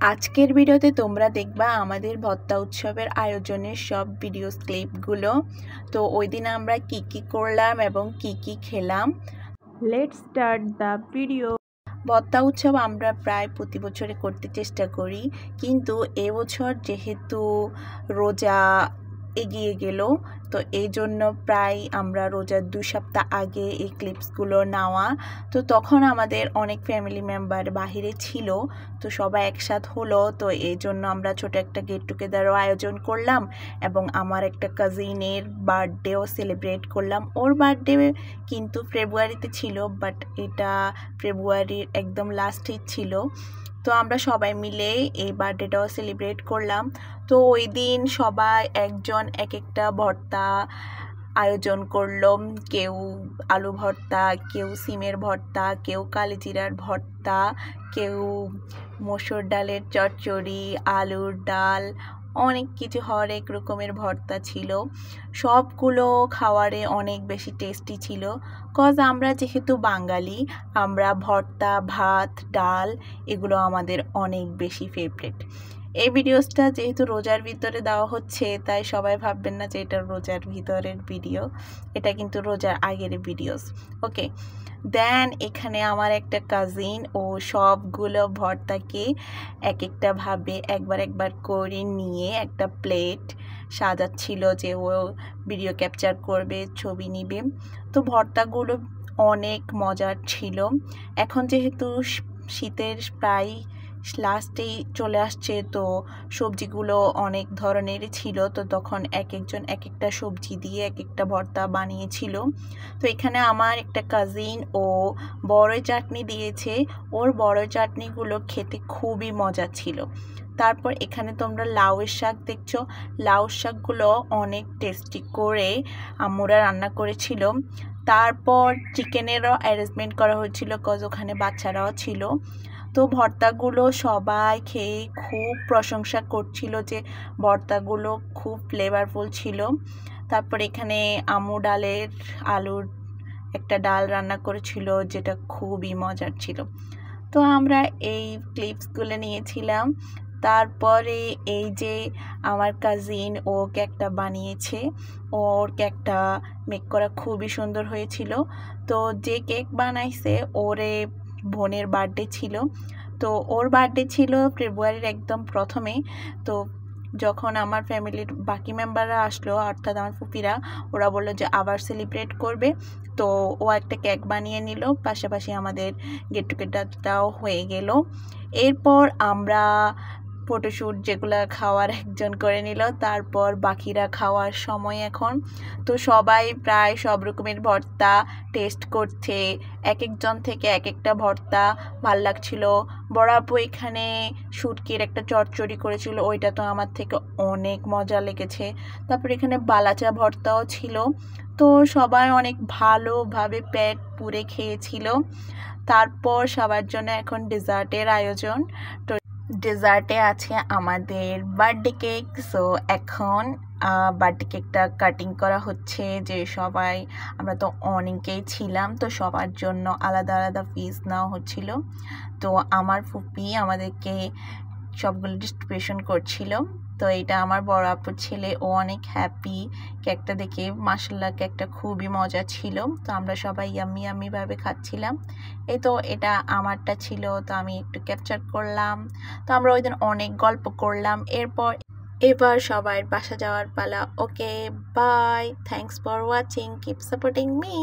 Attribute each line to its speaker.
Speaker 1: আজকের ভিডিওতে তোমরা দেখবা আমাদের ভর্তা উৎসবের আয়োজনের সব ভিডিওস ক্লিপগুলো। তো ওই দিন আমরা কি করলাম এবং কি খেলাম। Let's start the video. ভর্তা উৎসব আমরা প্রায় প্রতি বছরে করতে চেষ্টা করি, কিন্তু এবছর যেহেতু রোজা এগিয়ে গেল, তো এই জন্য প্রায় আমরা রোজার 2 সপ্তাহ আগে এই ক্লিপসগুলো নেওয়া। তো তখন আমাদের অনেক ফ্যামিলি মেম্বার বাহিরে ছিল, তো সবাই একসাথ হলো। তো এই জন্য আমরা ছোট একটা গেট টুগেদারও আয়োজন করলাম এবং আমার একটা কাজিনের বার্থডেও সেলিব্রেট করলাম। ওর বার্থডে কিন্তু ফেব্রুয়ারিতে ছিল, বাট এটা ফেব্রুয়ারির একদম লাস্টে ছিল। তো আমরা সবাই মিলে এই বার্থডেটাও সেলিব্রেট করলাম। তো ওই দিন সবাই একজন এক একটা ভর্তা আয়োজন করলো। কেউ আলু ভর্তা, কেউ সিমের ভর্তা, কেউ কালিজিরার ভর্তা, কেউ মসুর ডালের চচ্চড়ি, আলুর ডাল, অনেক কিছু হরেক রকমের ভর্তা ছিল। সবগুলো খাওয়ারে অনেক বেশি টেস্টি ছিল, কজ আমরা যেহেতু বাঙালি, আমরা ভর্তা, ভাত, ডাল এগুলো আমাদের অনেক বেশি ফেভারিট। এই ভিডিওসটা যেহেতু রোজার ভিতরে দেওয়া হচ্ছে, তাই সবাই ভাববেন না যে এটা রোজার ভিতরের ভিডিও, এটা কিন্তু রোজার আগের ভিডিওস। ওকে, দেন এখানে আমার একটা কাজিন ও সবগুলো ভর্তাকে এক একটা ভাবে একবার করে নিয়ে একটা প্লেট সাজাচ্ছিল যে ও ভিডিও ক্যাপচার করবে, ছবি নিবে। তো ভর্তাগুলো অনেক মজার ছিল। এখন যেহেতু শীতের প্রায় লাস্টেই চলে আসছে, তো সবজিগুলো অনেক ধরনেরই ছিল। তো তখন এক একজন এক একটা সবজি দিয়ে এক একটা ভর্তা বানিয়েছিল। তো এখানে আমার একটা কাজিন ও বড়ই চাটনি দিয়েছে। ওর বড়ই চাটনিগুলো খেতে খুবই মজা ছিল। তারপর এখানে তোমরা লাউয়ের শাক দেখছো। লাউ শাকগুলো অনেক টেস্টি করে আম্মুরা রান্না করেছিল। তারপর চিকেনেরও অ্যারেঞ্জমেন্ট করা হয়েছিল, কজ ওখানে বাচ্চারাও ছিল। তো ভর্তাগুলো সবাই খেয়ে খুব প্রশংসা করছিল যে ভর্তাগুলো খুব ফ্লেভারফুল ছিল। তারপর এখানে আম্মু আলুর একটা ডাল রান্না করেছিল, যেটা খুবই মজার ছিল। তো আমরা এই ক্লিপসগুলো নিয়েছিলাম। তারপরে এই যে আমার কাজিন ও কেকটা বানিয়েছে, ওর কেকটা মেক করা খুবই সুন্দর হয়েছিল। তো যে কেক বানাইছে ওরে বোনের বার্থডে ছিল। তো ওর বার্থডে ছিল ফেব্রুয়ারির একদম প্রথমে। তো যখন আমার ফ্যামিলির বাকি মেম্বাররা আসলো, অর্থাৎ আমার ফুপিরা, ওরা বললো যে আবার সেলিব্রেট করবে। তো ও একটা কেক বানিয়ে নিল, পাশাপাশি আমাদের গেট টুগেদারটাও হয়ে গেল। এরপর আমরা ফটোশ্যুট যেগুলো খাওয়ার একজন করে নিল, তারপর বাকিরা খাওয়ার সময় এখন। তো সবাই প্রায় সব রকমের ভর্তা টেস্ট করছে, এক একজন থেকে এক একটা ভর্তা ভাল লাগছিল। বড় আপু এখানে শুটকির একটা চচ্চড়ি করেছিল, ওইটা তো আমার থেকে অনেক মজা লেগেছে। তারপর এখানে বালাচা ভর্তাও ছিল। তো সবাই অনেক ভালোভাবে পেট পুরে খেয়েছিল। তারপর সবার জন্য এখন ডেজার্টের আয়োজন। তো ডেজার্টে আছে আমাদের বার্থডে কেক। সো এখন বার্থডে কেকটা কাটিং করা হচ্ছে। যে সবাই আমরা তো অনেকেই ছিলাম, তো সবার জন্য আলাদা আলাদা পিস নেওয়া হচ্ছিল। তো আমার ফুপি আমাদেরকে সবগুলো ডিস্ট্রিবিউশন করছিল। তো এটা আমার বড় আপুর ছেলে, ও অনেক হ্যাপি কেকটা দেখে। মাশাআল্লাহ, কেকটা খুবই মজা ছিল। তো আমরা সবাই ইয়াম্মি ভাবে খাচ্ছিলাম। এই তো এটা আমারটা ছিল, তো আমি একটু ক্যাপচার করলাম। তো আমরা ওই দিন অনেক গল্প করলাম। এবার সবাই বাসা যাওয়ার পালা। Okay, bye, thanks for watching, keep supporting me.